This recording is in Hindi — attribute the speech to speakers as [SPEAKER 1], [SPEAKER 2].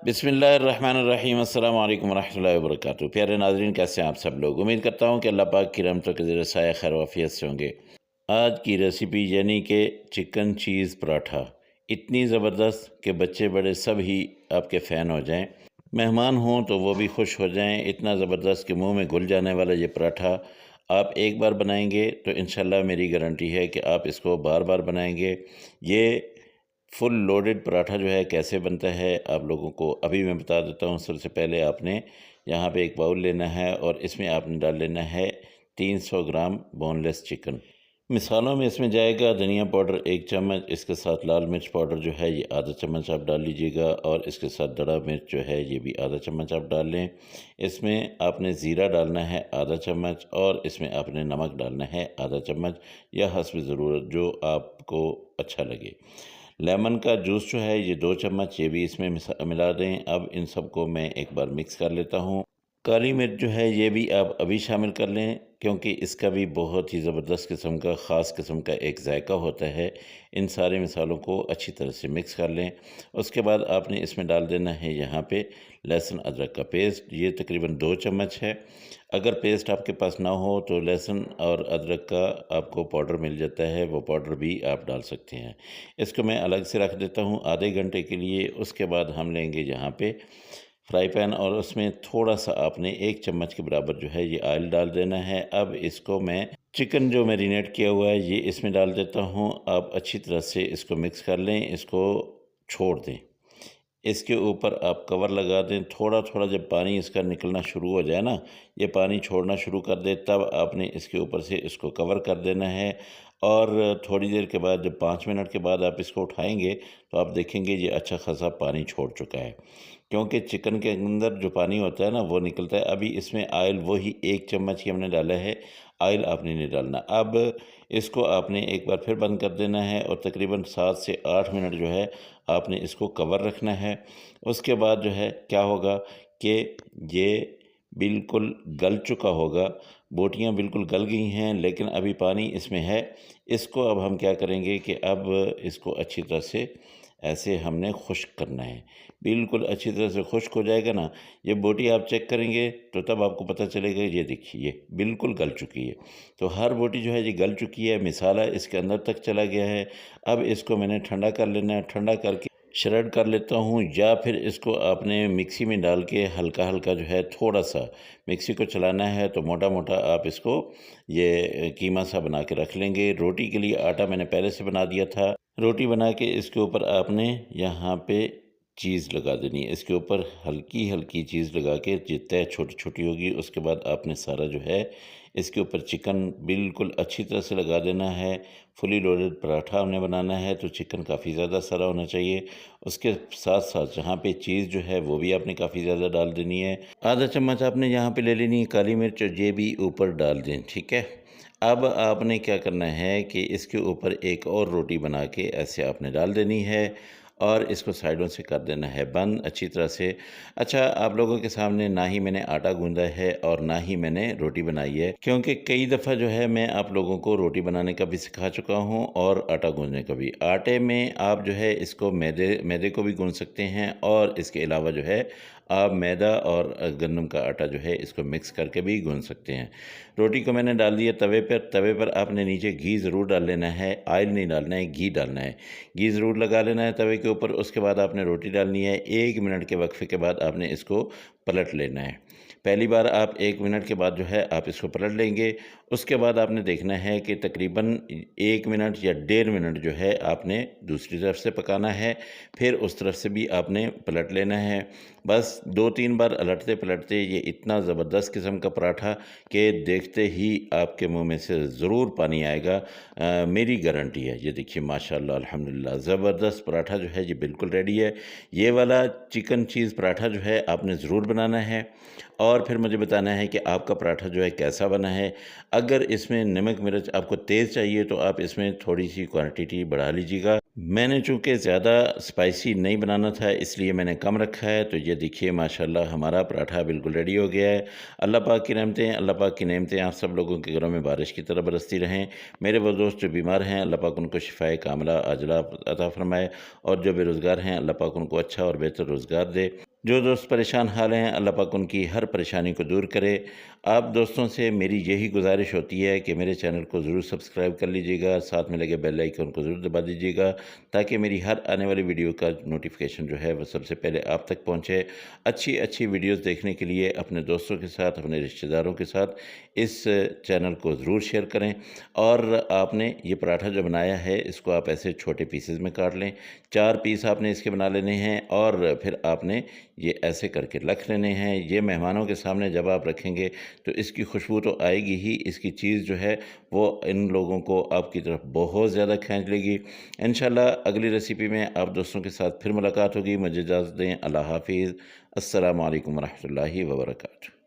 [SPEAKER 1] बिस्मिल्लाहिर्रहमानिर्रहीम अस्सलाम वालेकुम वरहमतुल्लाहि वबरकातुहू। प्यारे नाज़रीन, कैसे हैं आप सब लोग। उम्मीद करता हूँ कि अल्लाह पाक की रहमतों के ज़रिए साया खैर वाफियत से होंगे। आज की रेसिपी यानी कि चिकन चीज़ पराठा, इतनी ज़बरदस्त कि बच्चे बड़े सब ही आपके फ़ैन हो जाएं। मेहमान हों तो वो भी खुश हो जाएं। इतना ज़बरदस्त कि मुंह में घुल जाने वाला ये पराठा आप एक बार बनाएंगे तो इंशाल्लाह मेरी गारंटी है कि आप इसको बार बार बनाएंगे। ये फुल लोडेड पराठा जो है कैसे बनता है आप लोगों को अभी मैं बता देता हूँ। सबसे पहले आपने यहाँ पे एक बाउल लेना है और इसमें आपने डाल लेना है 300 ग्राम बोनलेस चिकन। मिसालों में इसमें जाएगा धनिया पाउडर 1 चम्मच, इसके साथ लाल मिर्च पाउडर जो है ये आधा चम्मच आप डाल लीजिएगा और इसके साथ दड़ा मिर्च जो है ये भी आधा चम्मच आप डाल लें। इसमें आपने ज़ीरा डालना है आधा चम्मच और इसमें आपने नमक डालना है आधा चम्मच या हस्ब ज़रूरत जो आपको अच्छा लगे। लेमन का जूस जो है ये 2 चम्मच ये भी इसमें मिला दें। अब इन सबको मैं एक बार मिक्स कर लेता हूँ। काली मिर्च जो है ये भी आप अभी शामिल कर लें क्योंकि इसका भी बहुत ही ज़बरदस्त किस्म का ख़ास किस्म का एक जायका होता है। इन सारे मसालों को अच्छी तरह से मिक्स कर लें। उसके बाद आपने इसमें डाल देना है यहाँ पे लहसुन अदरक का पेस्ट, ये तकरीबन 2 चम्मच है। अगर पेस्ट आपके पास ना हो तो लहसुन और अदरक का आपको पाउडर मिल जाता है, वो पाउडर भी आप डाल सकते हैं। इसको मैं अलग से रख देता हूँ आधे घंटे के लिए। उसके बाद हम लेंगे यहाँ पे फ्राई पैन और उसमें थोड़ा-सा आपने 1 चम्मच के बराबर जो है ये ऑयल डाल देना है। अब इसको मैं चिकन जो मैरिनेट किया हुआ है ये इसमें डाल देता हूँ। आप अच्छी तरह से इसको मिक्स कर लें, इसको छोड़ दें। इसके ऊपर आप कवर लगा दें। थोड़ा-थोड़ा जब पानी इसका निकलना शुरू हो जाए ना, ये पानी छोड़ना शुरू कर दे, तब आपने इसके ऊपर से इसको कवर कर देना है और थोड़ी देर के बाद जब 5 मिनट के बाद आप इसको उठाएँगे तो आप देखेंगे ये अच्छा खासा पानी छोड़ चुका है। क्योंकि चिकन के अंदर जो पानी होता है ना वो निकलता है। अभी इसमें ऑयल वही 1 चम्मच ही हमने डाला है, ऑयल आपने नहीं डालना। अब इसको आपने एक बार फिर बंद कर देना है और तकरीबन 7 से 8 मिनट जो है आपने इसको कवर रखना है। उसके बाद जो है क्या होगा कि ये बिल्कुल गल चुका होगा, बोटियाँ बिल्कुल गल गई हैं लेकिन अभी पानी इसमें है। इसको अब हम क्या करेंगे कि अब इसको अच्छी तरह से ऐसे हमने खुश्क करना है। बिल्कुल अच्छी तरह से खुश्क हो जाएगा ना, ये बोटी आप चेक करेंगे तो तब आपको पता चलेगा ये देखिए ये बिल्कुल गल चुकी है। तो हर बोटी जो है ये गल चुकी है, मसाला इसके अंदर तक चला गया है। अब इसको मैंने ठंडा कर लेना है, ठंडा करके श्रेड कर लेता हूँ या फिर इसको आपने मिक्सी में डाल के हल्का-हल्का जो है थोड़ा-सा मिक्सी को चलाना है तो मोटा-मोटा आप इसको ये कीमा सा बना के रख लेंगे। रोटी के लिए आटा मैंने पहले से बना दिया था। रोटी बना के इसके ऊपर आपने यहाँ पे चीज़ लगा देनी है। इसके ऊपर हल्की-हल्की चीज़ लगा के जितने छोटी-छोटी होगी उसके बाद आपने सारा जो है इसके ऊपर चिकन बिल्कुल अच्छी तरह से लगा देना है। फुली लोडेड पराठा हमने बनाना है तो चिकन काफ़ी ज़्यादा सारा होना चाहिए। उसके साथ-साथ जहाँ पे चीज़ जो है वो भी आपने काफ़ी ज़्यादा डाल देनी है। आधा चम्मच आपने यहाँ पे ले लेनी है काली मिर्च और ये भी ऊपर डाल दें, ठीक है? अब आपने क्या करना है कि इसके ऊपर एक और रोटी बना के ऐसे आपने डाल देनी है और इसको साइडों से कर देना है बंद अच्छी तरह से। अच्छा, आप लोगों के सामने ना ही मैंने आटा गूँधा है और ना ही मैंने रोटी बनाई है, क्योंकि कई दफ़ा जो है मैं आप लोगों को रोटी बनाने का भी सिखा चुका हूँ और आटा गूँधने का भी। आटे में आप जो है इसको मैदे मैदे को भी गूँध सकते हैं और इसके अलावा जो है आप मैदा और गंदम का आटा जो है इसको मिक्स करके भी गूँध सकते हैं। रोटी को मैंने डाल दिया तवे पर आपने नीचे घी ज़रूर डाल लेना है, ऑयल नहीं डालना है, घी डालना है। घी ज़रूर लगा लेना है तवे के ऊपर। उसके बाद आपने रोटी डालनी है। 1 मिनट के वक्फे के बाद आपने इसको पलट लेना है। पहली बार आप 1 मिनट के बाद जो है आप इसको पलट लेंगे। उसके बाद आपने देखना है कि तकरीबन 1 मिनट या डेढ़ मिनट जो है आपने दूसरी तरफ से पकाना है, फिर उस तरफ से भी आपने पलट लेना है। बस 2-3 बार पलटते-पलटते ये इतना ज़बरदस्त किस्म का पराठा कि देखते ही आपके मुँह में से ज़रूर पानी आएगा। मेरी गारंटी है। ये देखिए माशाल्लाह अल्हम्दुलिल्लाह ज़बरदस्त पराठा जो है ये बिल्कुल रेडी है। ये वाला चिकन चीज़ पराठा जो है आपने ज़रूर बनाना है और फिर मुझे बताना है कि आपका पराठा जो है कैसा बना है। अगर इसमें नमक मिर्च आपको तेज़ चाहिए तो आप इसमें थोड़ी-सी क्वांटिटी बढ़ा लीजिएगा। मैंने चूँकि ज़्यादा स्पाइसी नहीं बनाना था इसलिए मैंने कम रखा है। तो ये देखिए माशाल्लाह हमारा पराठा बिल्कुल रेडी हो गया है। अल्लाह पाक की रहमतें, अल्लाह पाक की नेमतें आप सब लोगों के घरों में बारिश की तरह बरसती रहें। मेरे वो दोस्त जो बीमार हैं अल्लाह पाक उनको शिफ़ाए कामिला अजला अता फ़रमाए और जो बेरोज़गार हैं अल्लाह पाक उनको अच्छा और बेहतर रोज़गार दे। जो दोस्त परेशान हाल हैं, अल्लाह पाक उनकी हर परेशानी को दूर करे। आप दोस्तों से मेरी यही गुज़ारिश होती है कि मेरे चैनल को ज़रूर सब्सक्राइब कर लीजिएगा, साथ में लगे बेल आइकन को ज़रूर दबा दीजिएगा, ताकि मेरी हर आने वाली वीडियो का नोटिफ़िकेशन जो है वो सबसे पहले आप तक पहुँचे। अच्छी-अच्छी वीडियोज़ देखने के लिए अपने दोस्तों के साथ, अपने रिश्तेदारों के साथ इस चैनल को ज़रूर शेयर करें। और आपने ये पराठा जो बनाया है, इसको आप ऐसे छोटे पीसेज़ में काट लें। 4 पीस आपने इसके बना लेने हैं और फिर आपने ये ऐसे करके रख लेने हैं। ये मेहमानों के सामने जब आप रखेंगे तो इसकी खुशबू तो आएगी ही, इसकी चीज़ जो है वो इन लोगों को आपकी तरफ बहुत ज़्यादा खींच लेगी। इंशाल्लाह अगली रेसिपी में आप दोस्तों के साथ फिर मुलाकात होगी। मुझे इजाज़त दें। अल्लाह हाफ़िज़। अस्सलामु अलैकुम वरहमतुल्लाहि वबरकातुहू।